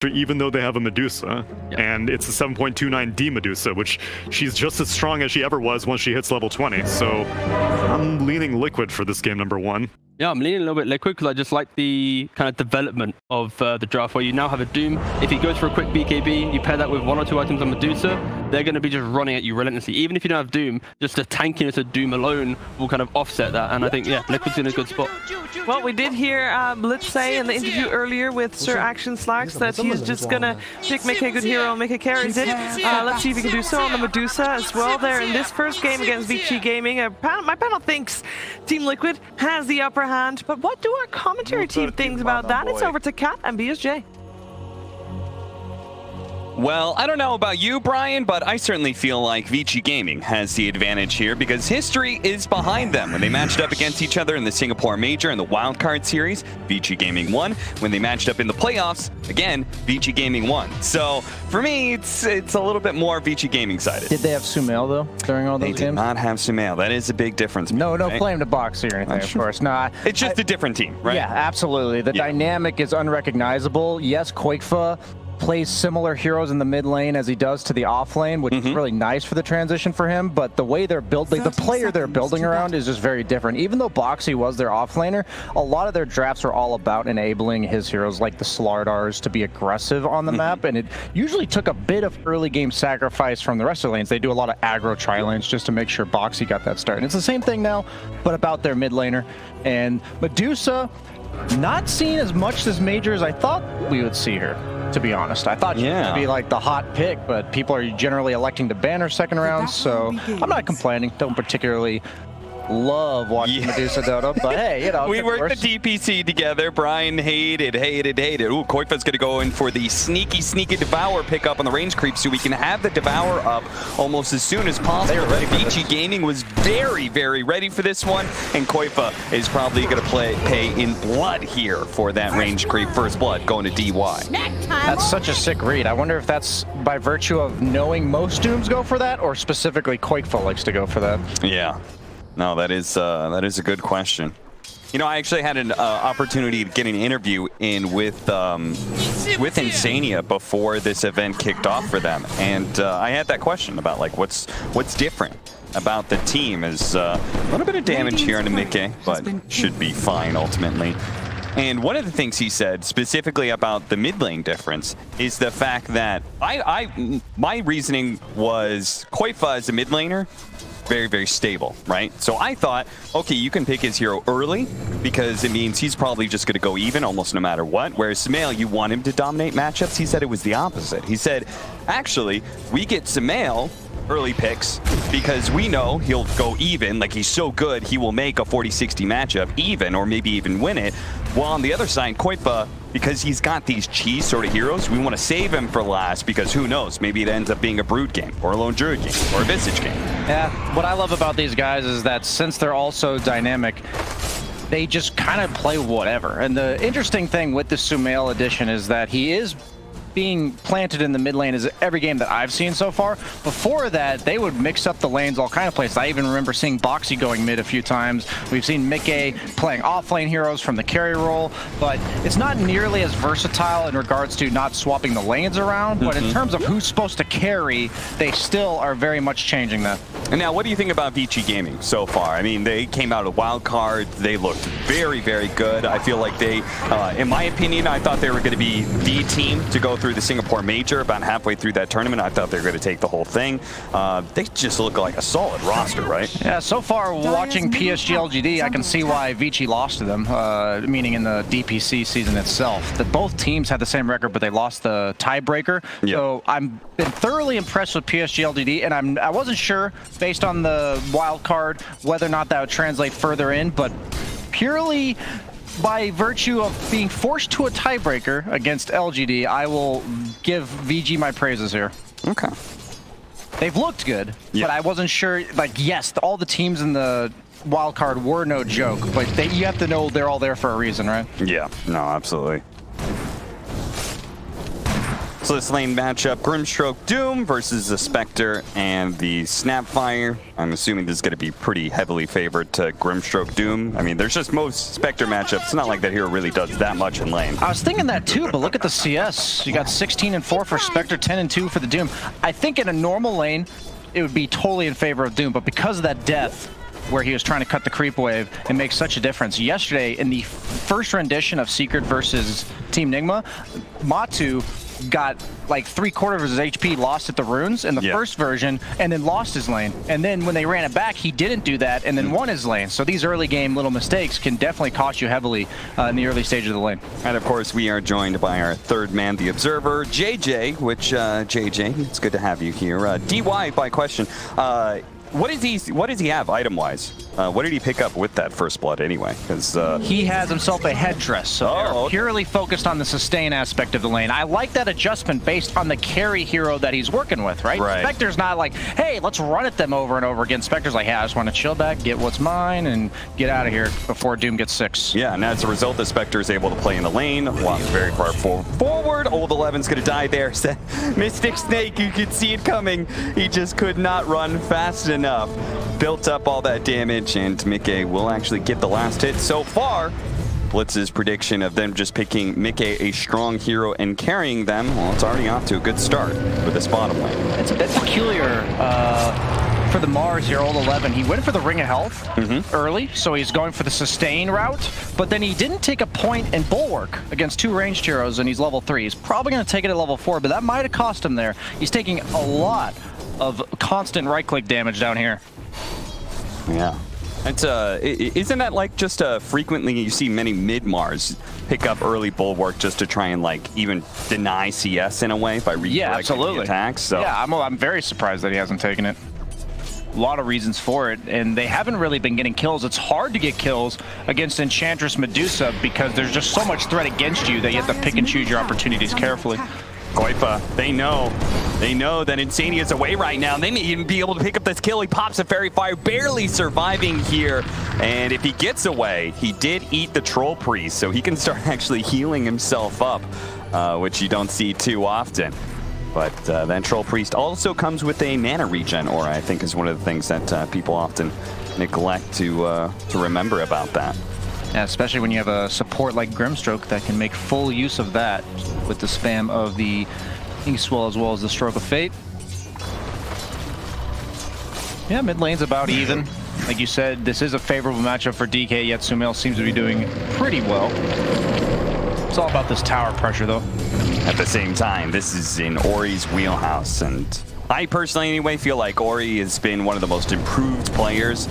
even though they have a Medusa, and it's a 7.29D Medusa, which she's just as strong as she ever was once she hits level 20. So I'm leaning Liquid for this game number 1. Yeah, I'm leaning a little bit Liquid because I just like the kind of development of the draft where you now have a Doom. If he goes for a quick BKB, you pair that with 1 or 2 items on Medusa, they're going to be just running at you relentlessly. Even if you don't have Doom, just the tankiness of Doom alone will kind of offset that. And I think, yeah, Liquid's in a good spot. Well, we did hear Blitz say in the interview earlier with Sir Action Slacks that he's just going to pick Mickey Good Hero. Mickey carries it. Let's see if he can do so on the Medusa as well there in this first game against Vici Gaming. My panel thinks Team Liquid has the upper hand, but what do our commentary team think about that? It's over to Cat and BSJ. Well, I don't know about you, Brian, but I certainly feel like Vici Gaming has the advantage here because history is behind them. When they matched up against each other in the Singapore Major and the Wildcard Series, Vici Gaming won. When they matched up in the playoffs, again, Vici Gaming won. So for me, it's a little bit more Vici Gaming sided. Did they have Sumail, though, during all those games? They did not have Sumail. That is a big difference. No claim to Boxy or anything, of course. No, it's just a different team, right? Yeah, absolutely. The dynamic is unrecognizable. Yes, Quakefa plays similar heroes in the mid lane as he does to the off lane, which is really nice for the transition for him, but the way they're building, the player they're building around is just very different. Even though Boxy was their off laner, a lot of their drafts are all about enabling his heroes like the Slardars to be aggressive on the map, and it usually took a bit of early game sacrifice from the rest of the lanes. They do a lot of aggro tri-lanes just to make sure Boxy got that start. And it's the same thing now, but about their mid laner. And Medusa, not seen as much this major as I thought we would see her, to be honest. I thought she was going to be like the hot pick, but people are generally electing to ban her second round, so I'm not complaining. Don't particularly love watching Medusa Dota, but hey, you know. We worked the DPC together. Brian hated. Ooh, Koifa's going to go in for the sneaky Devour pickup on the range creep so we can have the Devour up almost as soon as possible. Vici Gaming was very ready for this one, and Koifa is probably going to pay in blood here for that range creep. First blood going to DY. That's such a sick read. I wonder if that's by virtue of knowing most Dooms go for that, or specifically Quakefa likes to go for that. Yeah. No, that is a good question. You know, I actually had an opportunity to get an interview in with Insania before this event kicked off for them, and I had that question about like what's different about the team. Is a little bit of damage here on Mickey, but should be fine ultimately. And one of the things he said specifically about the mid lane difference is the fact that my reasoning was Koifa as a mid laner, very stable, right? So I thought, okay, you can pick his hero early because it means he's probably just going to go even almost no matter what. Whereas Sumail, you want him to dominate matchups. He said it was the opposite. He said, actually, we get Sumail early picks because we know he'll go even. Like, he's so good, he will make a 40-60 matchup even, or maybe even win it. While on the other side, Koifa, because he's got these cheese sort of heroes, we want to save him for last because who knows, maybe it ends up being a Brood game or a Lone Druid game or a Visage game. Yeah, what I love about these guys is that since they're all so dynamic, they just kind of play whatever. And the interesting thing with the Sumail edition is that he is being planted in the mid lane is every game that I've seen so far. Before that, they would mix up the lanes all kind of places. I even remember seeing Boxy going mid a few times. We've seen Mickey playing off-lane heroes from the carry role, but it's not nearly as versatile in regards to not swapping the lanes around, but in terms of who's supposed to carry, they still are very much changing that. And now, what do you think about Vici Gaming so far? I mean, they came out of wild card. They looked very good. I feel like they, in my opinion, I thought they were going to be the team to go through the Singapore Major. About halfway through that tournament, I thought they were going to take the whole thing. They just look like a solid roster, right? Yeah, so far watching PSG LGD, I can see why Vici lost to them, meaning in the DPC season itself. That both teams had the same record, but they lost the tiebreaker. Yep. So I'm been thoroughly impressed with PSG LGD, and I wasn't sure, based on the wild card, whether or not that would translate further in, but purely by virtue of being forced to a tiebreaker against LGD, I will give VG my praises here. Okay. They've looked good, but I wasn't sure. Like, yes, all the teams in the wild card were no joke, but you have to know they're all there for a reason, right? Yeah, no, absolutely. So this lane matchup, Grimstroke Doom versus the Spectre and the Snapfire. I'm assuming this is going to be pretty heavily favored to Grimstroke Doom. I mean, there's just most Spectre matchups. It's not like that hero really does that much in lane. I was thinking that too, but look at the CS. You got 16 and 4 for Spectre, 10 and 2 for the Doom. I think in a normal lane, it would be totally in favor of Doom, but because of that death, where he was trying to cut the creep wave, it makes such a difference. Yesterday, in the first rendition of Secret versus Team Nigma, Matu got like 3/4 of his HP lost at the runes in the first version, and then lost his lane. And then when they ran it back, he didn't do that, and then won his lane. So these early game little mistakes can definitely cost you heavily in the early stage of the lane. And of course, we are joined by our third man, the Observer, JJ, which, JJ, it's good to have you here. DY by question. What does he have item-wise? What did he pick up with that first blood anyway? Because he has himself a headdress, so they're purely focused on the sustain aspect of the lane. I like that adjustment based on the carry hero that he's working with, right? Spectre's not like, hey, let's run at them over and over again. Spectre's like, yeah, I just want to chill back, get what's mine, and get out of here before Doom gets 6. Yeah, and as a result, the Spectre is able to play in the lane, walks very far forward. Old 11's going to die there. Mystic Snake, you could see it coming. He just could not run fast enough. Built up all that damage, and Mickey will actually get the last hit so far. Blitz's prediction of them just picking Mickey a strong hero and carrying them, well, it's already off to a good start with this bottom lane. It's a bit peculiar for the Mars here, Old 11. He went for the Ring of Health early, so he's going for the sustain route, but then he didn't take a point in Bulwark against 2 ranged heroes, and he's level 3. He's probably going to take it at level 4, but that might have cost him there. He's taking a lot of constant right-click damage down here. Yeah. It's, isn't that like just frequently you see many mid-Mars pick up early Bulwark just to try and like even deny CS in a way by redirecting the attacks? So. Yeah, I'm very surprised that he hasn't taken it. A lot of reasons for it, and they haven't really been getting kills. It's hard to get kills against Enchantress Medusa because there's just so much threat against you that you have to pick and choose your opportunities carefully. Koifa, they know that Insania is away right now. They may even be able to pick up this kill. He pops a Fairy Fire, barely surviving here. And if he gets away, he did eat the Troll Priest, so he can start actually healing himself up, which you don't see too often. But then Troll Priest also comes with a mana regen, or I think is one of the things that people often neglect to remember about that. Yeah, especially when you have a support like Grimstroke that can make full use of that with the spam of the Inkswell as well as the Stroke of Fate. Yeah, mid lane's about even. Like you said, this is a favorable matchup for DK, yet Sumail seems to be doing pretty well. It's all about this tower pressure, though. At the same time, this is in Ori's wheelhouse, and I personally, anyway, feel like Ori has been one of the most improved players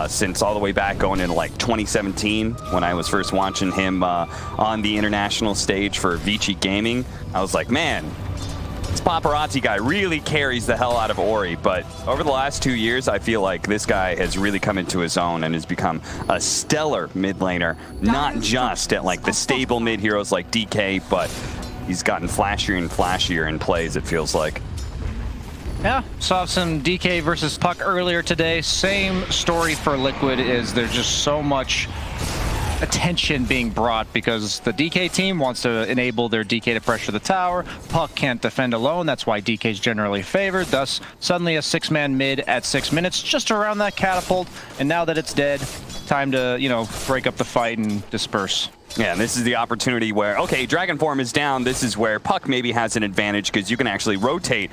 since all the way back going into like 2017 when I was first watching him on the international stage for Vici Gaming. I was like, man, this Paparazzi guy really carries the hell out of Ori. But over the last 2 years, I feel like this guy has really come into his own and has become a stellar mid laner, not just at like the stable mid heroes like DK, but he's gotten flashier and flashier in plays, it feels like. Yeah, saw some DK versus Puck earlier today. Same story for Liquid, is there's just so much attention being brought because the DK team wants to enable their DK to pressure the tower. Puck can't defend alone. That's why DK is generally favored. Thus, suddenly a 6-man mid at 6 minutes just around that catapult. And now that it's dead, time to, you know, break up the fight and disperse. Yeah, and this is the opportunity where, okay, Dragon Form is down. This is where Puck maybe has an advantage because you can actually rotate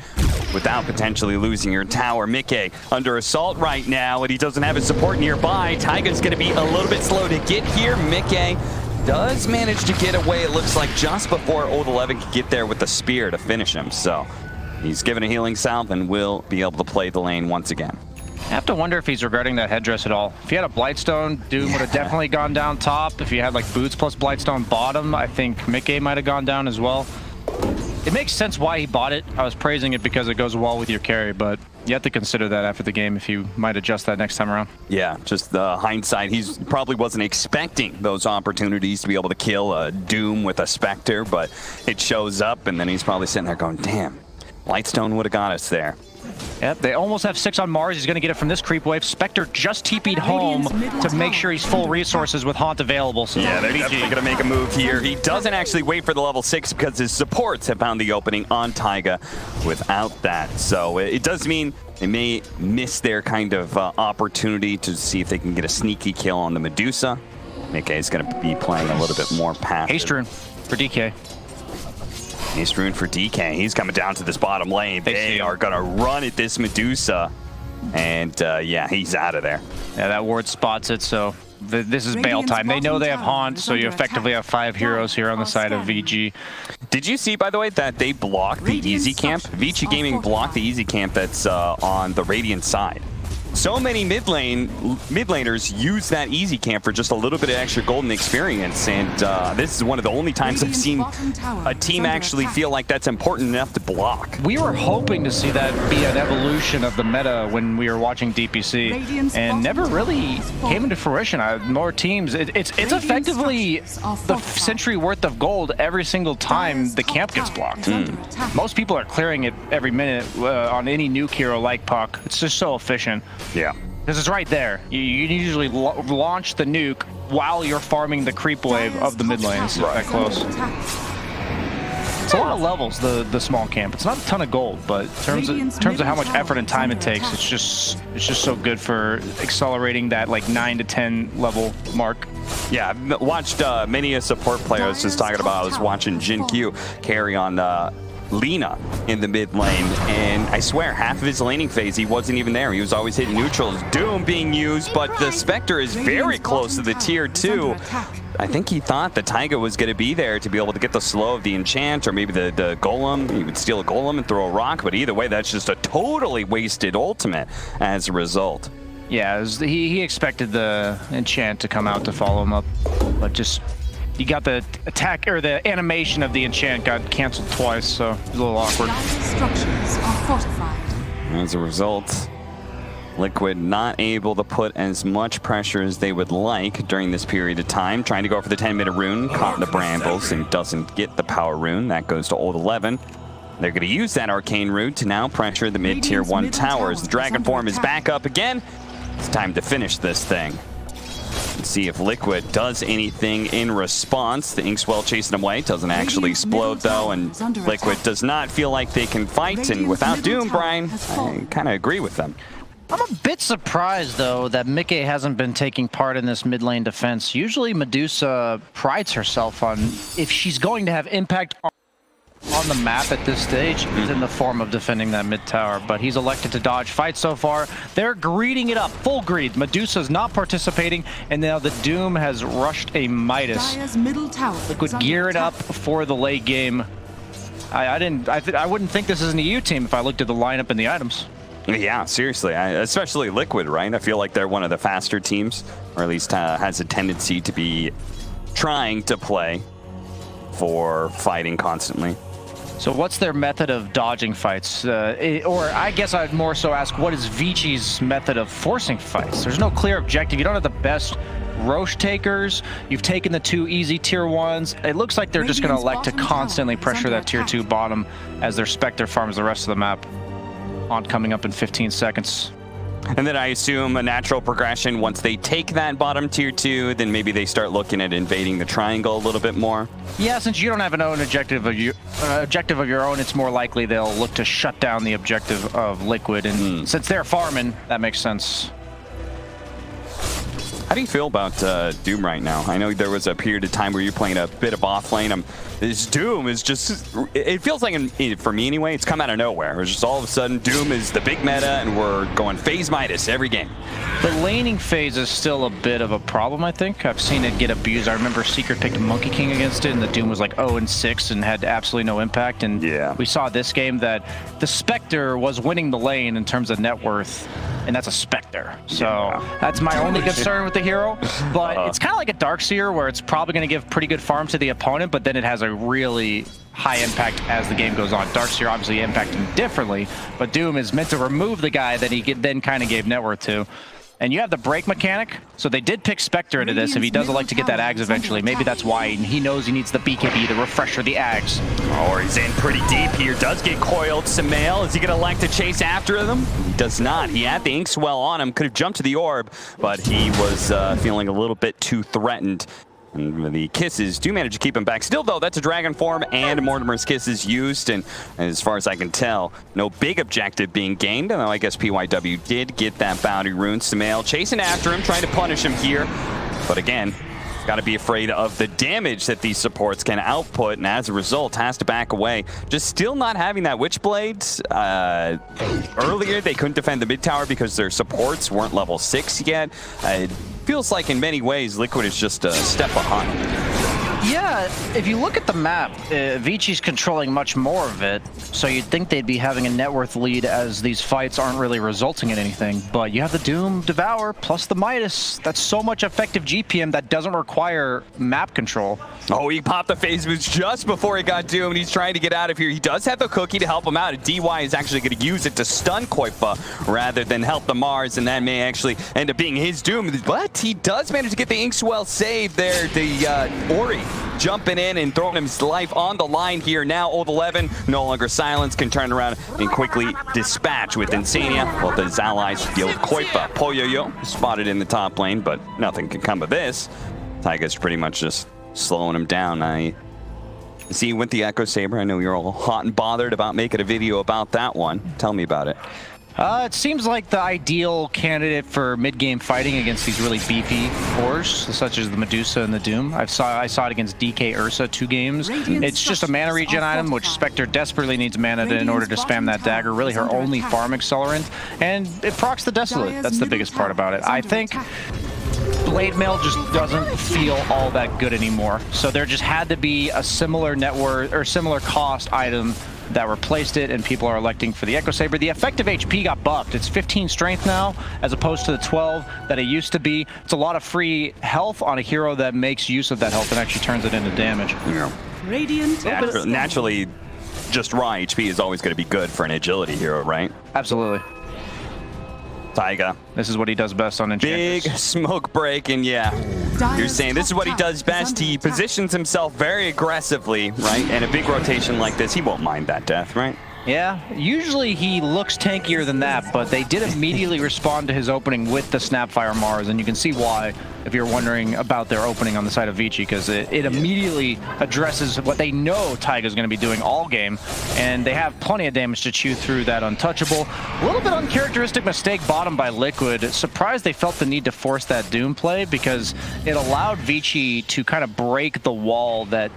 without potentially losing your tower. Mickey under assault right now, and he doesn't have his support nearby. Taiga's going to be a little bit slow to get here. Mickey does manage to get away, it looks like, just before Old 11 can get there with the spear to finish him. So he's given a healing salve and will be able to play the lane once again. I have to wonder if he's regretting that headdress at all. If he had a Blightstone, Doom would have definitely gone down top. If he had like boots plus Blightstone bottom, I think Mickey might have gone down as well. It makes sense why he bought it. I was praising it because it goes well with your carry, but you have to consider that after the game if you might adjust that next time around. Yeah, just the hindsight. He probably wasn't expecting those opportunities to be able to kill a Doom with a Spectre, but it shows up, and then he's probably sitting there going, damn, Blightstone would have got us there. Yep, they almost have 6 on Mars. He's going to get it from this creep wave. Spectre just TP'd home to make sure he's full resources with Haunt available. So yeah, they're definitely going to make a move here. He doesn't actually wait for the level 6 because his supports have found the opening on Taiga without that. So it does mean they may miss their kind of opportunity to see if they can get a sneaky kill on the Medusa. Mickey is going to be playing a little bit more passive. Haste Rune for DK. Haste Rune for DK. He's coming down to this bottom lane. They are going to run at this Medusa. And yeah, he's out of there. Yeah, that ward spots it, so this is bail time. They know they have Haunt, so you effectively have 5 heroes here on the side of VG. Did you see, by the way, that they blocked the easy camp? Vici Gaming blocked the easy camp that's on the Radiant side. So many mid laners use that easy camp for just a little bit of extra golden experience, and this is one of the only times I've seen a team actually feel like that's important enough to block. We were hoping to see that be an evolution of the meta when we were watching DPC, and never really came into fruition. More teams, it's effectively the century worth of gold every single time the camp gets blocked. Most people are clearing it every minute on any nuke hero like Puck. It's just so efficient. Yeah. Because it's right there. You usually launch the nuke while you're farming the creep wave of the mid lane. It's that close. It's a lot of levels, the small camp. It's not a ton of gold, but in terms of how much effort and time it takes, it's just so good for accelerating that like 9 to 10 level mark. Yeah, I've watched many a support player I was just talking about. I was watching Jin Q carry on Lina in the mid lane, and I swear half of his laning phase he wasn't even there. He was always hitting neutrals. Doom being used, but the Spectre is very close to the tier 2. I think he thought the Taiga was going to be there to be able to get the slow of the enchant, or maybe the golem. He would steal a golem and throw a rock, but either way, that's just a totally wasted ultimate as a result. Yeah, he expected the enchant to come out to follow him up, but just you got the attack, or the animation of the enchant got canceled twice, so it was a little awkward. Structures are fortified. As a result, Liquid not able to put as much pressure as they would like during this period of time. Trying to go for the 10-minute rune, caught in the brambles and doesn't get the power rune. That goes to Old 11. They're going to use that arcane rune to now pressure the mid-tier 1 towers. The Dragon Form is back up again. It's time to finish this thing. Let's see if Liquid does anything in response. The Inkswell chasing him away. Doesn't actually explode though, and Liquid does not feel like they can fight. And without Doom, Brian, I kind of agree with them. I'm a bit surprised though that Mickey hasn't been taking part in this mid lane defense. Usually Medusa prides herself on, if she's going to have impact on the map at this stage, it's in the form of defending that mid tower, but he's elected to dodge fight so far. They're greeding it up, full greed. Medusa's not participating, and now the Doom has rushed a Midas. Liquid gear it up for the late game. I wouldn't think this is an EU team if I looked at the lineup and the items. Yeah, seriously, especially Liquid, right? I feel like they're one of the faster teams, or at least has a tendency to be trying to play for fighting constantly. So what's their method of dodging fights? Or I guess I'd more so ask, what is Vici's method of forcing fights? There's no clear objective. You don't have the best Roche takers. You've taken the 2 easy tier 1s. It looks like they're just going to elect to constantly pressure that tier 2 bottom as their Spectre farms the rest of the map. On coming up in 15 seconds. And then I assume a natural progression, once they take that bottom tier 2, then maybe they start looking at invading the triangle a little bit more. Yeah, since you don't have an own objective of your own, it's more likely they'll look to shut down the objective of Liquid, and since they're farming, that makes sense. How do you feel about Doom right now? I know there was a period of time where you're playing a bit of off lane. This Doom is just, it feels like, for me anyway, it's come out of nowhere. It's just all of a sudden Doom is the big meta and we're going phase Midas every game. The laning phase is still a bit of a problem, I think. I've seen it get abused. I remember Secret picked Monkey King against it, and the Doom was like 0-6 and had absolutely no impact. And yeah, we saw this game that the Spectre was winning the lane in terms of net worth, and that's a Spectre. So that's my only concern with the hero. But it's kind of like a Darkseer, where it's probably going to give pretty good farm to the opponent, but then it has a really high impact as the game goes on. Darkseer obviously impacting differently, but Doom is meant to remove the guy that he then kind of gave net worth to. And you have the break mechanic, so they did pick Spectre into this if he does like to get that Ags eventually. Maybe that's why, and he knows he needs the BKB, the refresher, the Ags. Or he's in pretty deep here, does get coiled. Sumail, is he gonna like to chase after them? He does not. He had the Inkswell on him, could have jumped to the orb, but he was feeling a little bit too threatened. And the kisses do manage to keep him back. Still, though, that's a Dragon form and Mortimer's Kisses used. And as far as I can tell, no big objective being gained. Although I guess PYW did get that bounty rune. Sumail chasing after him, trying to punish him here. But again, got to be afraid of the damage that these supports can output. And as a result, has to back away. Just still not having that Witchblade. Earlier, they couldn't defend the mid tower because their supports weren't level 6 yet. Feels like in many ways Liquid is just a step behind. Yeah, if you look at the map, Vici's controlling much more of it, so you'd think they'd be having a net worth lead as these fights aren't really resulting in anything. But you have the Doom, Devour, plus the Midas. That's so much effective GPM that doesn't require map control. Oh, he popped the phase boost just before he got Doom, and he's trying to get out of here. He does have the cookie to help him out, and DY is actually going to use it to stun Koifa rather than help the Mars, and that may actually end up being his Doom. But he does manage to get the Inkswell save there. The Ori jumping in and throwing his life on the line here. Now Old 11, no longer Silence, can turn around and quickly dispatch with Insania, while his allies deal with Koifa. Poyoyo spotted in the top lane, but nothing can come of this. Taiga's pretty much just slowing him down. I see with the Echo Saber, I know you're all hot and bothered about making a video about that one. Tell me about it. It seems like the ideal candidate for mid-game fighting against these really beefy cores, such as the Medusa and the Doom. I saw it against DK Ursa 2 games. It's just a mana regen item, which Spectre desperately needs mana in order to spam that dagger, really her only farm accelerant. And it procs the Desolate. That's the biggest part about it. I think Blade Mail just doesn't feel all that good anymore. So there just had to be a similar net worth or similar cost item that replaced it, and people are electing for the Echo Saber. The effective HP got buffed. It's 15 strength now, as opposed to the 12 that it used to be. It's a lot of free health on a hero that makes use of that health and actually turns it into damage. Yeah. Radiant. Naturally, just raw HP is always going to be good for an agility hero, right? Absolutely. Taiga. This is what he does best on Enchantress. Big smoke break, and yeah, you're saying this is what he does best. He positions himself very aggressively, right? And a big rotation like this, he won't mind that death, right? Yeah, usually he looks tankier than that, but they did immediately respond to his opening with the Snapfire Mars, and you can see why if you're wondering about their opening on the side of Vici, because it immediately addresses what they know Taiga's going to be doing all game, and they have plenty of damage to chew through that Untouchable. A little bit uncharacteristic mistake bottom by Liquid. Surprised they felt the need to force that Doom play, because it allowed Vici to kind of break the wall that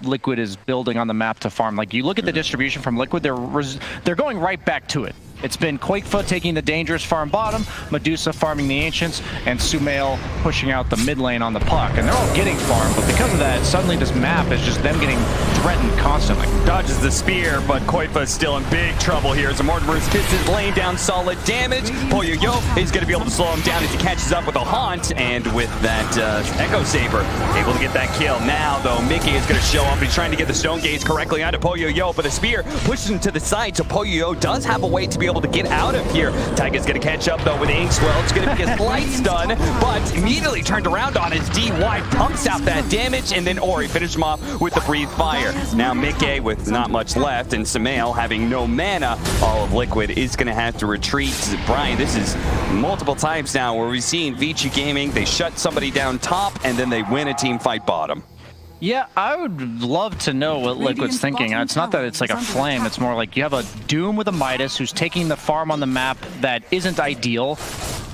Liquid is building on the map to farm. Like, you look at the distribution from Liquid, they're going right back to it. It's been Quakefoot taking the dangerous farm bottom, Medusa farming the Ancients, and Sumail pushing out the mid lane on the puck. And they're all getting farmed, but because of that, suddenly this map is just them getting threatened constantly. Dodges the spear, but Koifa is still in big trouble here. As Mortimer's Kisses laying down solid damage. Poyoyo is going to be able to slow him down as he catches up with a Haunt, and with that Echo Saber, able to get that kill. Now, though, Mickey is going to show up. He's trying to get the Stone Gaze correctly onto Poyoyo, but the spear pushes him to the side, so Poyoyo does have a way to be able to get out of here. Taiga's going to catch up, though, with Inkswell. It's going to be a slight stun, but immediately turned around on his DY, pumps out that damage, and then Ori finishes him off with the Breathe Fire. Now Mickey with not much left, and Sumail having no mana. All of Liquid is going to have to retreat. Brian, this is multiple times now where we've seen Vici Gaming, they shut somebody down top, and then they win a team fight bottom. Yeah, I would love to know what Liquid's thinking. It's not that it's like a flame, it's more like you have a Doom with a Midas who's taking the farm on the map that isn't ideal,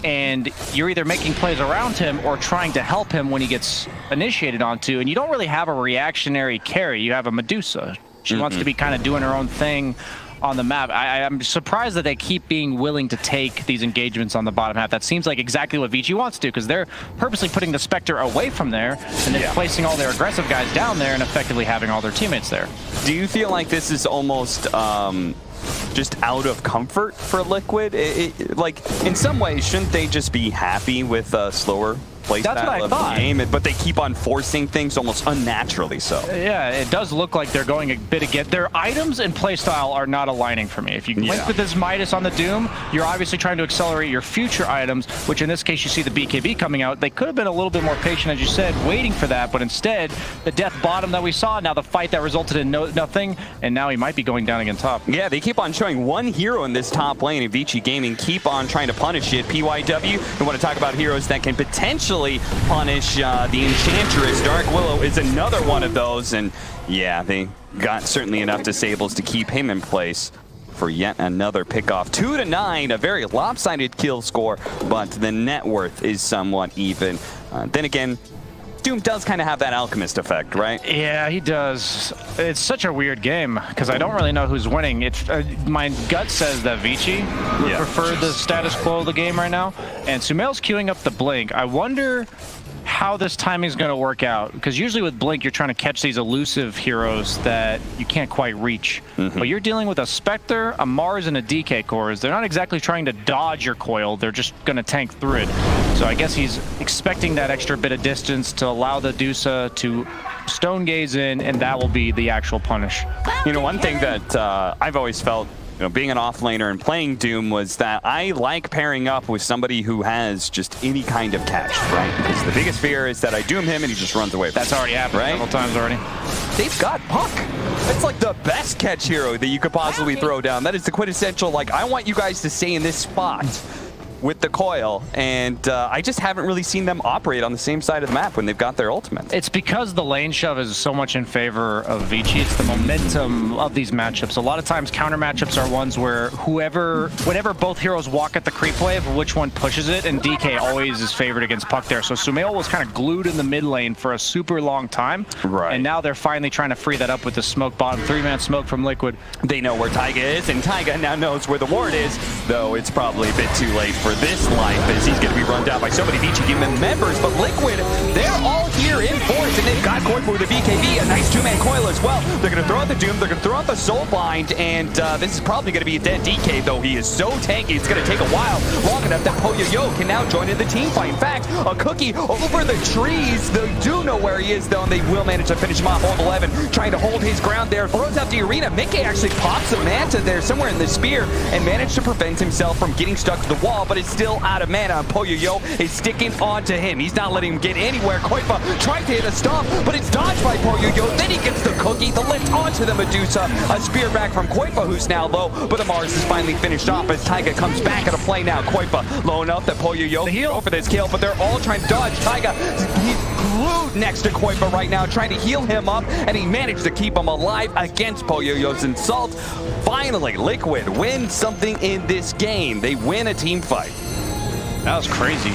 and you're either making plays around him or trying to help him when he gets initiated onto, and you don't really have a reactionary carry. You have a Medusa. She wants to be kind of doing her own thing on the map. I'm surprised that they keep being willing to take these engagements on the bottom half. That seems like exactly what Vici wants to do, because they're purposely putting the Spectre away from there and then placing all their aggressive guys down there and effectively having all their teammates there. Do you feel like this is almost just out of comfort for Liquid? Like, in some ways, shouldn't they just be happy with slower play style of the game, but they keep on forcing things almost unnaturally so. Yeah, it does look like they're going a bit against their items and playstyle are not aligning for me. If you link with this Midas on the Doom, you're obviously trying to accelerate your future items, which in this case you see the BKB coming out. They could have been a little bit more patient, as you said, waiting for that, but instead the death bottom that we saw, now the fight that resulted in nothing, and now he might be going down again top. Yeah, they keep on showing one hero in this top lane, and Vici Gaming keep on trying to punish it. PYW, we want to talk about heroes that can potentially punish the Enchantress. Dark Willow is another one of those, and yeah, they got certainly enough disables to keep him in place for yet another pickoff. 2-9, a very lopsided kill score, but the net worth is somewhat even. Then again, Doom does kind of have that alchemist effect, right? Yeah, he does. It's such a weird game because I don't really know who's winning. My gut says that Vici would prefer the status quo of the game right now, and Sumail's queuing up the Blink. I wonder how this timing is going to work out, because usually with Blink you're trying to catch these elusive heroes that you can't quite reach. But you're dealing with a Spectre, a Mars, and a DK cores. They're not exactly trying to dodge your coil, they're just going to tank through it. So I guess he's expecting that extra bit of distance to allow the Medusa to stone gaze in, and that will be the actual punish. You know, one thing that I've always felt, you know, being an offlaner and playing Doom, was that I like pairing up with somebody who has just any kind of catch, right? Because the biggest fear is that I Doom him and he just runs away. That's already happened several times already. They've got Puck. That's like the best catch hero that you could possibly throw down. That is the quintessential, like, I want you guys to stay in this spot with the coil, and I just haven't really seen them operate on the same side of the map when they've got their ultimate. It's because the lane shove is so much in favor of Vici. It's the momentum of these matchups. A lot of times counter matchups are ones where whenever both heroes walk at the creep wave, which one pushes it, and DK always is favored against Puck there. So Sumail was kind of glued in the mid lane for a super long time, and now they're finally trying to free that up with the smoke bottom, 3-man smoke from Liquid. They know where Taiga is, and Taiga now knows where the ward is, though it's probably a bit too late for this life, as he's going to be run down by so many Vici Gaming members. But Liquid, they're all here in force, and they've got Koifu with a BKB, a nice 2-man coil as well. They're going to throw out the Doom, they're going to throw out the Soulbind, and this is probably going to be a dead DK, though he is so tanky, it's going to take a while, long enough that Poyoyo can now join in the team fight. In fact, a Cookie over the trees. They do know where he is, though, and they will manage to finish him off. Old 11 trying to hold his ground there, throws out the arena. Mickey actually pops a Manta there somewhere in the spear and managed to prevent himself from getting stuck to the wall, but it's still out of mana. Poyoyo is sticking onto him. He's not letting him get anywhere. Koifa trying to hit a stomp, but it's dodged by Poyoyo. Then he gets the Cookie, the lift onto the Medusa. A spear back from Koifa, who's now low, but the Mars is finally finished off as Taiga comes back into play now. Koifa low enough that Poyoyo can go for this kill, but they're all trying to dodge. Taiga, he's glued next to Koifa right now, trying to heal him up, and he managed to keep him alive against Poyoyo's insult. Finally, Liquid wins something in this game. They win a team fight. That was crazy.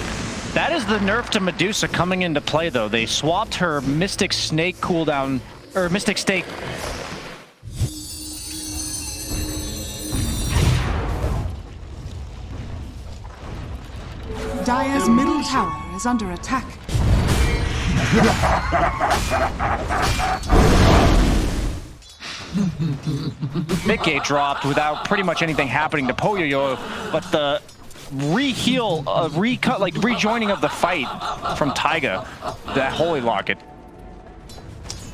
That is the nerf to Medusa coming into play, though. They swapped her Mystic Snake cooldown, or Mystic Stake. Dire's middle tower is under attack. Mickey dropped without pretty much anything happening to Poyoyo, but the rejoining of the fight from Taiga, that Holy Locket.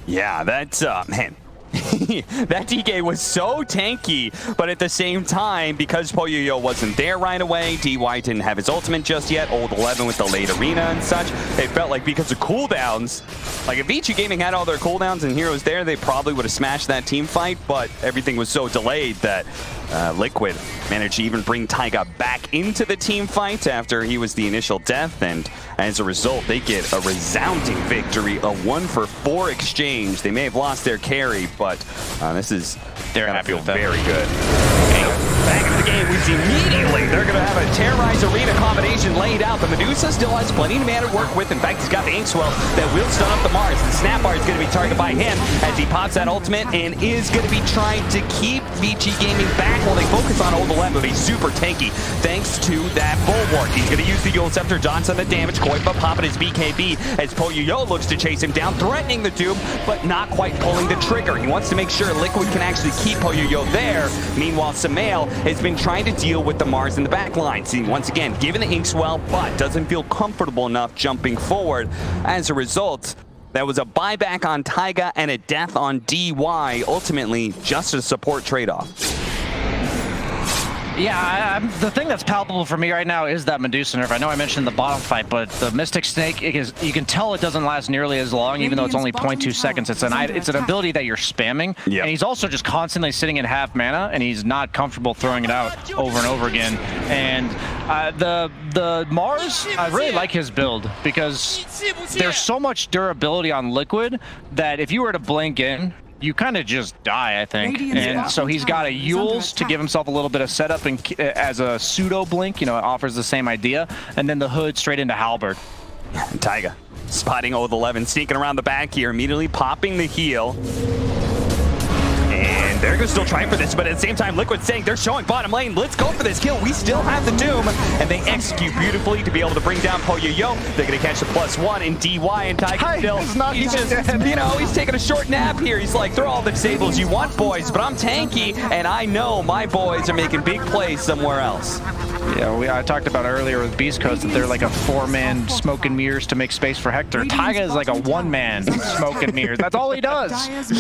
Yeah, that's, man. That DK was so tanky, but at the same time, because Poyoyo wasn't there right away, DY didn't have his ultimate just yet, Old 11 with the late arena and such, it felt like because of cooldowns, like if Vici Gaming had all their cooldowns and heroes there, they probably would have smashed that team fight, but everything was so delayed that Liquid managed to even bring Taiga back into the team fight after he was the initial death, and as a result, they get a resounding victory, a 1-for-4 exchange. They may have lost their carry, but this is very good. Back into the game, we see immediately they're going to have a Terrorize Arena combination laid out. The Medusa still has plenty of mana to work with. In fact, he's got the Inkswell that will stun up the Mars. The Snapbar is going to be targeted by him as he pops that ultimate and is going to be trying to keep Vici Gaming back while they focus on Old 11, but he's super tanky thanks to that Bulwark. He's going to use the Eul Scepter, dodge on the damage. Koifa popping his BKB as Poyoyo looks to chase him down, threatening the Doom, but not quite pulling the trigger. He wants to make sure Liquid can actually keep Poyoyo there. Meanwhile, Sumail has been trying to deal with the Mars in the back line. See, once again, given the Inkswell, but doesn't feel comfortable enough jumping forward. As a result, that was a buyback on Taiga and a death on DY, ultimately just a support trade-off. Yeah, the thing that's palpable for me right now is that Medusa nerf. I know I mentioned the bottom fight, but the Mystic Snake, you can tell it doesn't last nearly as long, even though it's only 0.2 seconds. It's an ability that you're spamming, yep. And he's also just constantly sitting in half mana, and he's not comfortable throwing it out over and over again. And the Mars, I really like his build, because there's so much durability on Liquid that if you were to blink in, you kind of just die, I think. And so he's got a Euls to give himself a little bit of setup and as a pseudo blink, you know, it offers the same idea. And then the hood straight into Halberd. Taiga spotting Oath11, sneaking around the back here, immediately popping the heal. And they're going to still try for this, but at the same time, Liquid saying they're showing bottom lane. Let's go for this kill. We still have the Doom, and they execute beautifully to be able to bring down Poyoyo. They're going to catch the +1 in DY, and Taiga still, he's just, you know, he's taking a short nap here. He's like, throw all the disables you want, boys, but I'm tanky, and I know my boys are making big plays somewhere else. Yeah, I talked about earlier with Beast Coast that they're like a 4-man smoke and mirrors to make space for Hector. Taiga is like a 1-man smoke and mirrors. That's all he does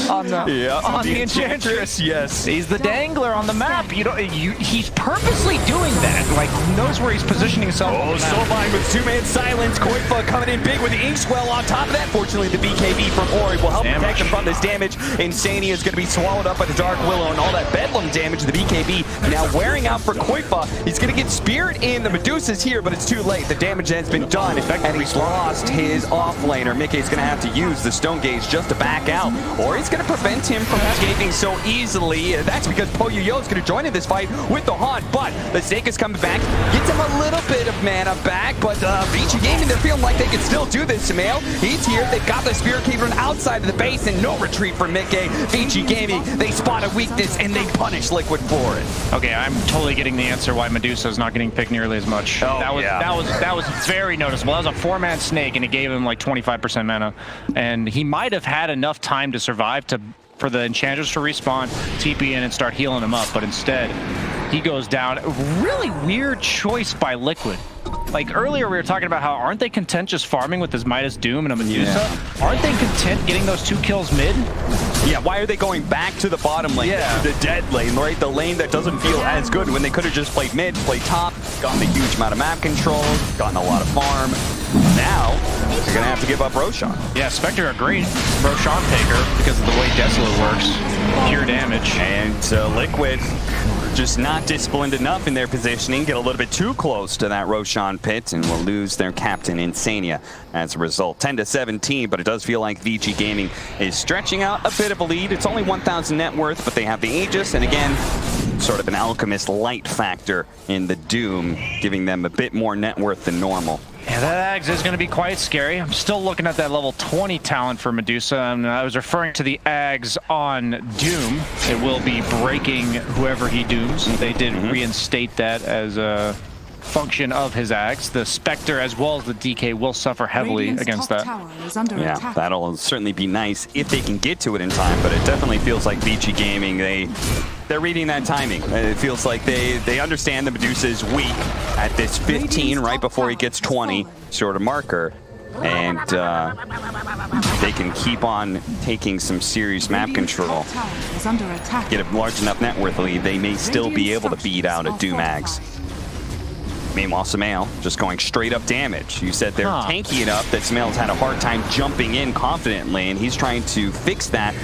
on the Enchantress. Yes, he's the dangler on the map. He's purposely doing that. Like, who knows where he's positioning himself? Oh, Soulbind with 2-man silence. Koifa coming in big with the Inkswell on top of that. Fortunately, the BKB from Ori will help protect him from this damage. Insania is going to be swallowed up by the Dark Willow, and all that Bedlam damage. The BKB now wearing out for Koifa. He's going to get Spirit in. The Medusa's here, but it's too late. The damage has been done, and he's lost his offlaner. Mickey's going to have to use the Stone Gauge just to back out, or he's going to prevent him from escaping so easily. That's because Poyoyo is going to join in this fight with the Haunt, but the Snake is coming back, gets him a little bit of mana back, but VG Gaming, they're feeling like they can still do this. Sumail, he's here. They've got the Spirit Cavern outside of the base, and no retreat for Mickey. VG Gaming, they spot a weakness, and they punish Liquid for it. Okay, I'm totally getting the answer why Medusa's not getting picked nearly as much. Oh, that was very noticeable. That was a 4-man Snake, and it gave him like 25% mana, and he might have had enough time to survive for the Enchantress to respawn, TP in, and start healing him up, but instead he goes down. Really weird choice by Liquid. Like earlier we were talking about how aren't they content just farming with this Midas Doom and a Medusa? Yeah. Aren't they content getting those 2 kills mid? Yeah, why are they going back to the bottom lane? Yeah. The dead lane, right? The lane that doesn't feel as good when they could have just played mid, played top, gotten a huge amount of map control, gotten a lot of farm. Now, they're going to have to give up Roshan. Yeah, Spectre a great Roshan taker because of the way Desolate works. Pure damage. And Liquid just not disciplined enough in their positioning, get a little bit too close to that Roshan pit, and will lose their captain Insania as a result. 10-17, but it does feel like VG Gaming is stretching out a bit of a lead. It's only 1,000 net worth, but they have the Aegis, and again, sort of an Alchemist light factor in the Doom, giving them a bit more net worth than normal. Yeah, that Ags is going to be quite scary. I'm still looking at that level 20 talent for Medusa, and I was referring to the Ags on Doom. It will be breaking whoever he dooms. They did reinstate that as a function of his Ags. The Spectre as well as the DK will suffer heavily against that. Yeah, that'll certainly be nice if they can get to it in time, but it definitely feels like VG Gaming, they're reading that timing. It feels like they understand the Medusa is weak at this 15 right before he gets 20 sort of marker, and they can keep on taking some serious map control. Get a large enough net worth lead, they may still be able to beat out a Doom Ags. Meanwhile, Sumail just going straight up damage. You said they're tanky enough that Sumail's had a hard time jumping in confidently, and he's trying to fix that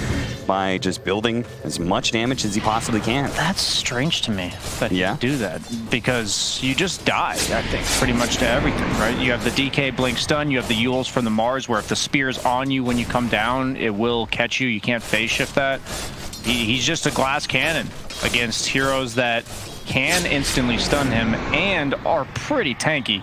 by just building as much damage as he possibly can. That's strange to me that you do that, because you just die, I think, pretty much to everything, right? You have the DK Blink Stun, you have the Euls from the Mars, where if the spear's on you when you come down, it will catch you. You can't phase shift that. He's just a glass cannon against heroes that can instantly stun him and are pretty tanky.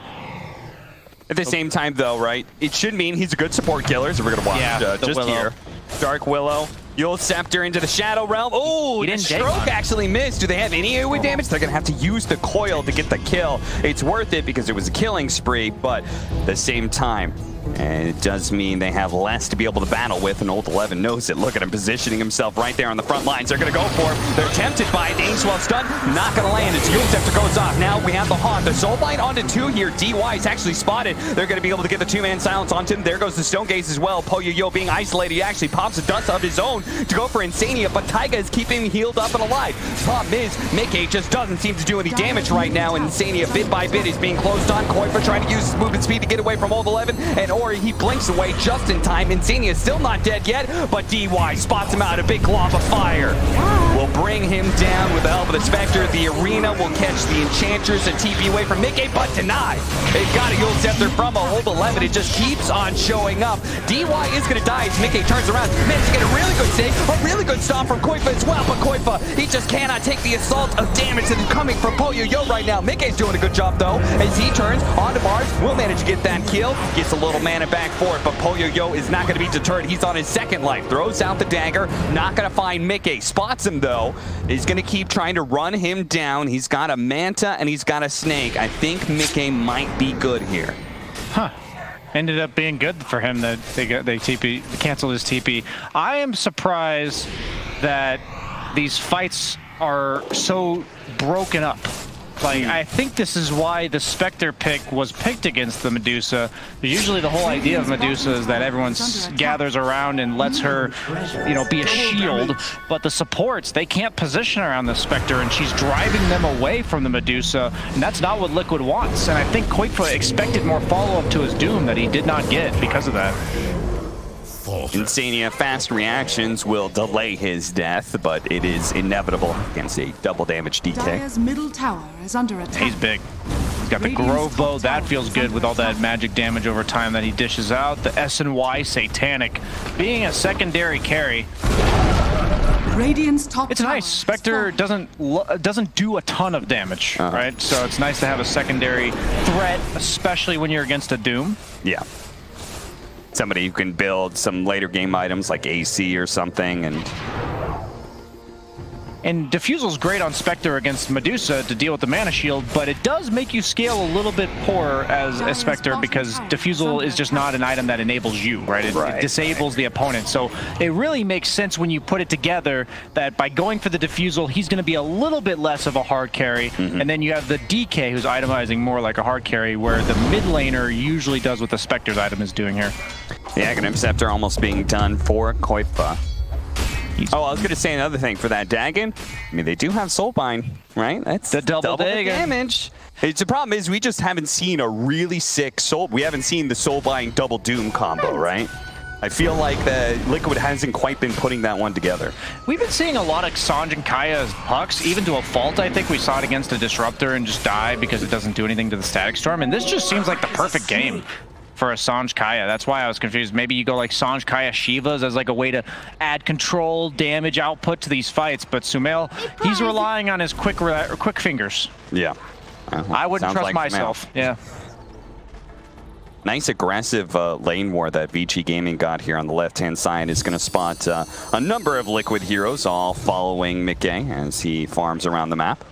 At the same time, though, right, it should mean he's a good support killer, so we're going to watch just Willow. Here. Dark Willow, Eul's Scepter into the Shadow Realm. Oh, the stroke actually missed. Do they have any AoE damage? They're going to have to use the coil to get the kill. It's worth it because it was a killing spree, but at the same time, And it does mean they have less to be able to battle with, and Old 11 knows it. Look at him positioning himself right there on the front lines. They're going to go for him. They're tempted by it. Ainswell stun, not going to land. It's Yulzefter goes off. Now we have the Haunt. The Soulblight onto 2 here. DY is actually spotted. They're going to be able to get the 2-man silence onto him. There goes the Stone Gaze as well. Poyoyo being isolated. He actually pops a dust of his own to go for Insania, but Taiga is keeping him healed up and alive. Problem is, Mickey just doesn't seem to do any damage right now, and Insania bit by bit is being closed on. Koifa trying to use his movement speed to get away from Old 11, and Ori, he blinks away just in time. Insania is still not dead yet, but DY spots him out. A big glob of fire will bring him down with the help of the Spectre. The Arena will catch the Enchantress and TP away from Mickey, but denied. They've got a Yule Scepter from a Old 11. It just keeps on showing up. DY is going to die as Mickey turns around. Managed to get a really good save, a really good stop from Koifa as well, but Koifa, he just cannot take the assault of damage that is coming from Poyoyo right now. Mickey's doing a good job though, as he turns onto Mars, will manage to get that kill, gets a little mana back for it, but Poyoyo is not going to be deterred. He's on his second life, throws out the dagger, not going to find Mickey, spots him though. He's going to keep trying to run him down. He's got a Manta and he's got a Snake. I think Mickey might be good here. Huh. Ended up being good for him that they canceled his TP. I am surprised that these fights are so broken up. Like, I think this is why the Spectre pick was picked against the Medusa. Usually the whole idea of Medusa is that everyone gathers around and lets her, you know, be a shield. But the supports, they can't position around the Spectre, and she's driving them away from the Medusa. And that's not what Liquid wants. And I think Koifa expected more follow-up to his Doom that he did not get because of that. Insania fast reactions will delay his death, but it is inevitable against a double damage DK. Dire's middle tower is under attack. He's big. He's got the Grove Bow. That feels good with all that magic damage over time that he dishes out. The SNY Satanic being a secondary carry. Radiant's top It's nice. Spectre doesn't do a ton of damage, right? So it's nice to have a secondary threat, especially when you're against a Doom. Yeah. Somebody who can build some later game items like AC or something, and Diffusal's great on Spectre against Medusa to deal with the mana shield, but it does make you scale a little bit poorer as a Spectre because Diffusal is just not an item that enables you, right? It disables the opponent. So it really makes sense when you put it together that by going for the Diffusal, he's going to be a little bit less of a hard carry. And then you have the DK who's itemizing more like a hard carry, where the mid laner usually does what the Spectre's item is doing here. The Aghanim Scepter almost being done for Koifa. Oh, I was going to say another thing for that Dagon. I mean, they do have Soulbind, right? That's the double damage. The problem is we just haven't seen a really sick Soul. We haven't seen the Soulbind double Doom combo, right? I feel like the Liquid hasn't quite been putting that one together. We've been seeing a lot of Sange and Kaya pucks, even to a fault. I think we saw it against a Disruptor and just die because it doesn't do anything to the Static Storm. And this just seems like the perfect game for a Sange Kaya. That's why I was confused. Maybe you go like Sange Kaya Shivas as like a way to add control, damage output to these fights. But Sumail, he's relying on his quick fingers. Yeah. I wouldn't trust like myself. Sumail. Yeah. Nice aggressive lane war that VG Gaming got here on the left-hand side is going to spot a number of Liquid heroes, all following Mickey as he farms around the map.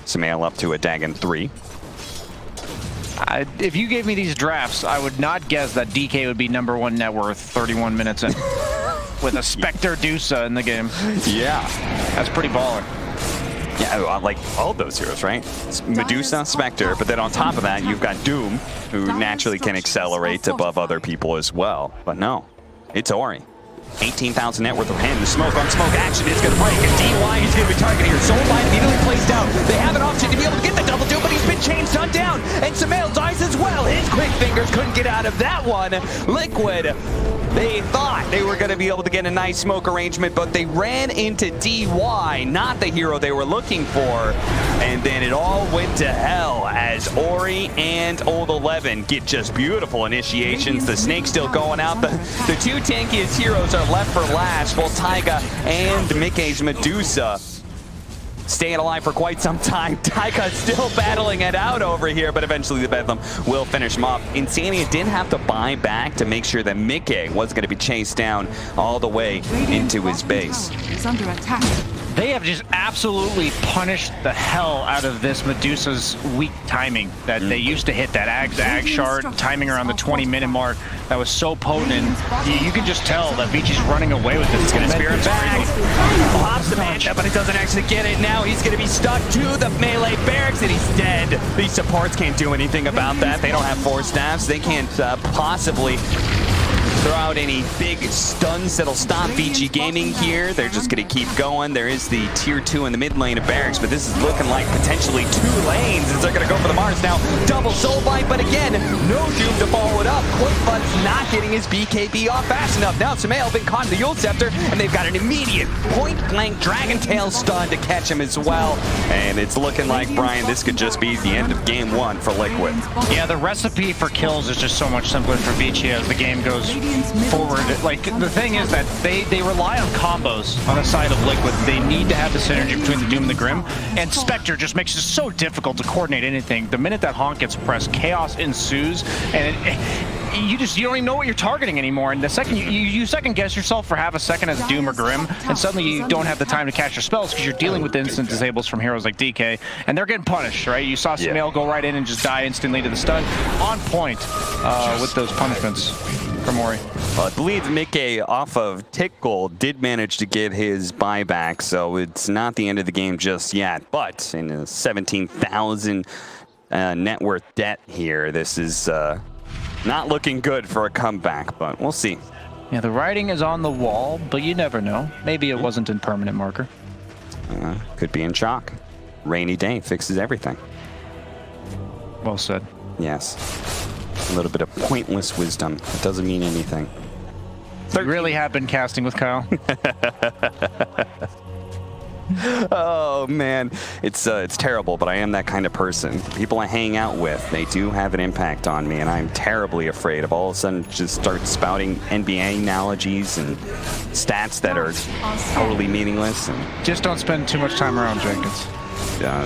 Sumail up to a Dagon 3. If you gave me these drafts, I would not guess that DK would be #1 net worth 31 minutes in with a Spectre Dusa in the game. Yeah. That's pretty baller. Yeah, like all those heroes, right? It's Medusa, Spectre, but then on top of that, you've got Doom, who naturally can accelerate above other people as well. But no, it's Ori. 18,000 net worth of him. The smoke on smoke action is going to break, and DY is going to be targeting here. Soulbind immediately placed out. They have an option to be able to get the double Doom, but he's been chain stunned down, and Sumail dies as well. His quick fingers couldn't get out of that one. Liquid, they thought they were going to be able to get a nice smoke arrangement, but they ran into DY, not the hero they were looking for, and then it all went to hell as Ori and Old 11 get just beautiful initiations. The Snake still going out. The two tankiest heroes are left for last, while Taiga and Mickey's Medusa staying alive for quite some time. Taiga still battling it out over here, but eventually the Bedlam will finish him off. Insania didn't have to buy back to make sure that Mickey was going to be chased down all the way into his base. Is under attack. They have just absolutely punished the hell out of this Medusa's weak timing that they used to hit that Ag shard timing around the 20-minute mark. That was so potent, and you can just tell that Vinci's running away with this. He's going to spear it back. Pops the Manta, but he doesn't actually get it. Now he's going to be stuck to the melee barracks, and he's dead. These supports can't do anything about that. They don't have force staffs. They can't possibly throw out any big stuns that'll stop Vici Gaming here. They're just going to keep going. There is the tier 2 in the mid lane of barracks, but this is looking like potentially 2 lanes as they're going to go for the Mars now. Double Soulblight, but again, no Doom to follow it up. Qojqva's not getting his BKB off fast enough. Now Sumail been caught in the Eul Scepter, and they've got an immediate point-blank Dragon Tail stun to catch him as well. And it's looking like, Brian, this could just be the end of game 1 for Liquid. Yeah, the recipe for kills is just so much simpler for Vici as the game goes forward. Like, the thing is that they rely on combos on the side of Liquid. They need to have the synergy between the Doom and the Grim, and Spectre just makes it so difficult to coordinate anything. The minute that Honk gets pressed, chaos ensues, and you don't even know what you're targeting anymore. And the second you second guess yourself for half a second as Doom or Grim, and suddenly you don't have the time to catch your spells because you're dealing with instant disables from heroes like DK, and they're getting punished, right? You saw Sumail go right in and just die instantly to the stun. On point with those punishments from Mori. Well, I believe Mickey off of Tick Gold did manage to get his buyback, so it's not the end of the game just yet. But in a 17,000 net worth debt here, this is not looking good for a comeback, but we'll see. Yeah, the writing is on the wall, but you never know. Maybe it wasn't in permanent marker. Could be in chalk. Rainy day fixes everything. Well said. Yes. A little bit of pointless wisdom. It doesn't mean anything. You really have been casting with Kyle. Oh man, it's terrible, but I am that kind of person. People I hang out with, they do have an impact on me, and I'm terribly afraid of all of a sudden just start spouting NBA analogies and stats that are totally meaningless. And just don't spend too much time around Jenkins. Yeah,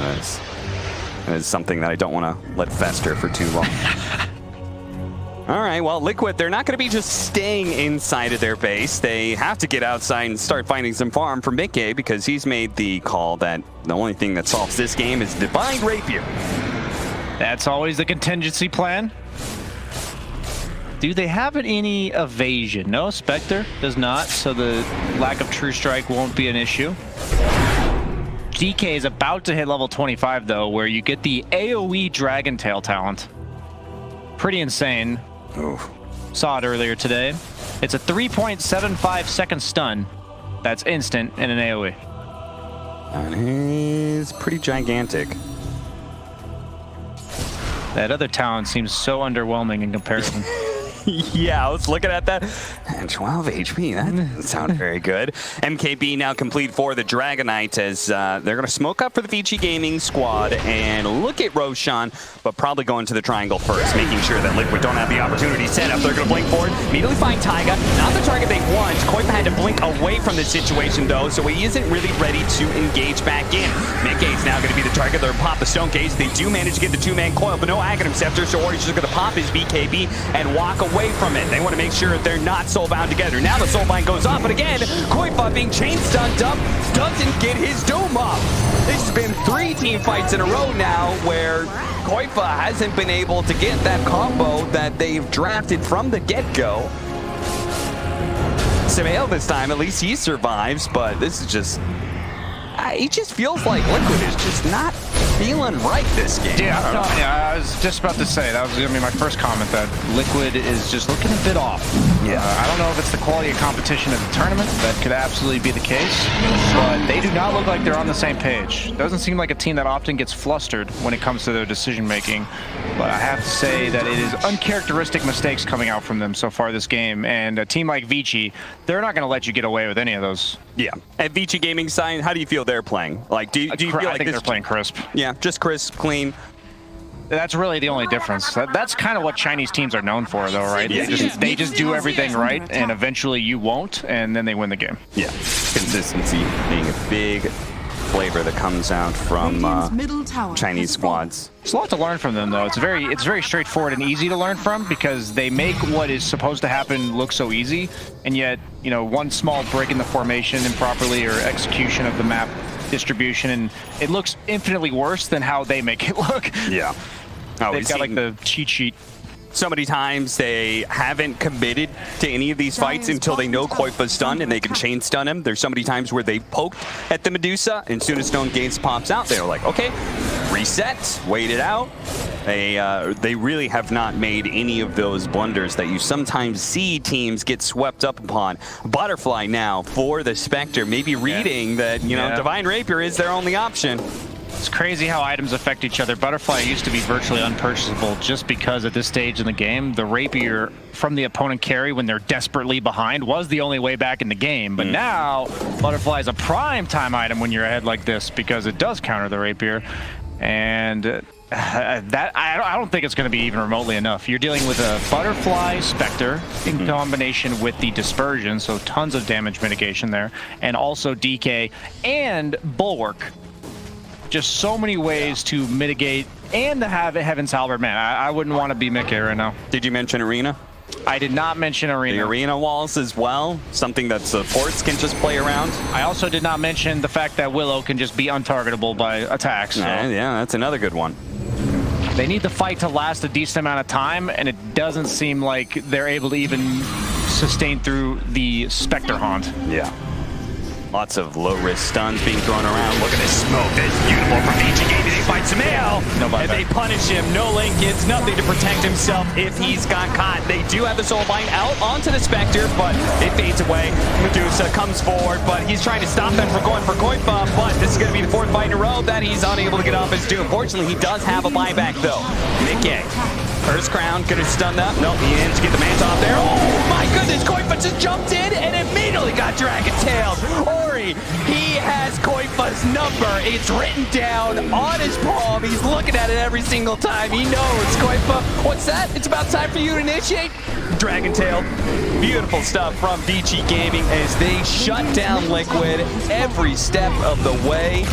that is something that I don't want to let fester for too long. All right, well, Liquid, they're not going to be just staying inside of their base. They have to get outside and start finding some farm for Mickey because he's made the call that the only thing that solves this game is Divine Rapier. That's always the contingency plan. Do they have any evasion? No, Spectre does not, so the lack of True Strike won't be an issue. DK is about to hit level 25, though, where you get the AoE Dragon Tail talent. Pretty insane. Oof. Saw it earlier today. It's a 3.75 second stun. That's instant in an AoE. That is pretty gigantic. That other talent seems so underwhelming in comparison. Yeah, I was looking at that. 12 HP, that doesn't sound very good. MKB now complete for the Dragonite as they're going to smoke up for the Vici Gaming squad and look at Roshan, but probably going to the triangle first, making sure that Liquid don't have the opportunity set up. They're going to blink forward, immediately find Taiga. Not the target they want. Qojqva had to blink away from the situation, though, so he isn't really ready to engage back in. Midgate's now going to be the target. They're going to pop the Stone Gaze. They do manage to get the two-man coil, but no Aghanim Scepter, so Ori's just going to pop his BKB and walk away from it. They want to make sure they're not soulbound together. Now the soulbind goes off, and again, Qojqva being chain stunned up doesn't get his Doom up. This has been 3 team fights in a row now where Qojqva hasn't been able to get that combo that they've drafted from the get-go. Sumail this time, at least he survives, but this is just... it just feels like Liquid is just not feeling right this game. Yeah, I was just about to say, that was going to be my first comment, that Liquid is just looking a bit off. Yeah. I don't know if it's the quality of competition of the tournament. That could absolutely be the case. But they do not look like they're on the same page. Doesn't seem like a team that often gets flustered when it comes to their decision-making. But I have to say that it is uncharacteristic mistakes coming out from them so far this game. And a team like Vici, they're not going to let you get away with any of those. Yeah. At Vici Gaming side, how do you feel they're playing? Like, do you feel like I think they're playing crisp. Yeah, just crisp, clean. That's really the only difference. That's kind of what Chinese teams are known for, though, right? Yeah. They just do everything right, and eventually you won't, and then they win the game. Yeah, consistency being a big flavor that comes out from Radiant's middle tower Chinese has fallen. squads. It's a lot to learn from them, though. It's very straightforward and easy to learn from because they make what is supposed to happen look so easy, and yet, you know, one small break in the formation improperly or execution of the map distribution, and it looks infinitely worse than how they make it look. Yeah. Oh, They've got like the cheat sheet. So many times they haven't committed to any of these fights until they know Koifa's stunned and they can chain stun him. There's so many times where they poked at the Medusa, and as soon as Stone Gaze pops out, they're like, okay, reset, wait it out. They really have not made any of those blunders that you sometimes see teams get swept up upon. Butterfly now for the Spectre, maybe reading that, you know, Divine Rapier is their only option. It's crazy how items affect each other. Butterfly used to be virtually unpurchasable just because at this stage in the game, the Rapier from the opponent carry when they're desperately behind was the only way back in the game. But now, Butterfly is a prime time item when you're ahead like this because it does counter the Rapier. And that I don't think it's going to be even remotely enough. You're dealing with a Butterfly Spectre in combination with the Dispersion, so tons of damage mitigation there, and also DK and Bulwark. Just so many ways to mitigate and to have Heaven's Halberd. Man, I wouldn't want to be Mickey right now. Did you mention Arena? I did not mention Arena. The Arena walls as well, something that supports can just play around. I also did not mention the fact that Willow can just be untargetable by attacks. So. Yeah, that's another good one. They need the fight to last a decent amount of time, and it doesn't seem like they're able to even sustain through the Spectre Haunt. Yeah. Lots of low-risk stuns being thrown around. Look at this smoke. That's beautiful from Ichi Gaming. They fight Sumail. And they punish him. No linkage, nothing to protect himself if he's got caught. They do have the Soul Bind out onto the Spectre, but it fades away. Medusa comes forward, but he's trying to stop them from going for Koifa. But this is going to be the fourth fight in a row that he's unable to get off his doom. Fortunately, he does have a buyback, though. Mickey. First crown, gonna stun that. Nope, he managed to get the Manta off there. Oh my goodness, Koifa just jumped in and immediately got dragon-tailed. Ori, he has Koifa's number. It's written down on his palm. He's looking at it every single time. He knows, Koifa, what's that? It's about time for you to initiate. Dragon-tail. Beautiful stuff from DG Gaming as they shut down Liquid every step of the way.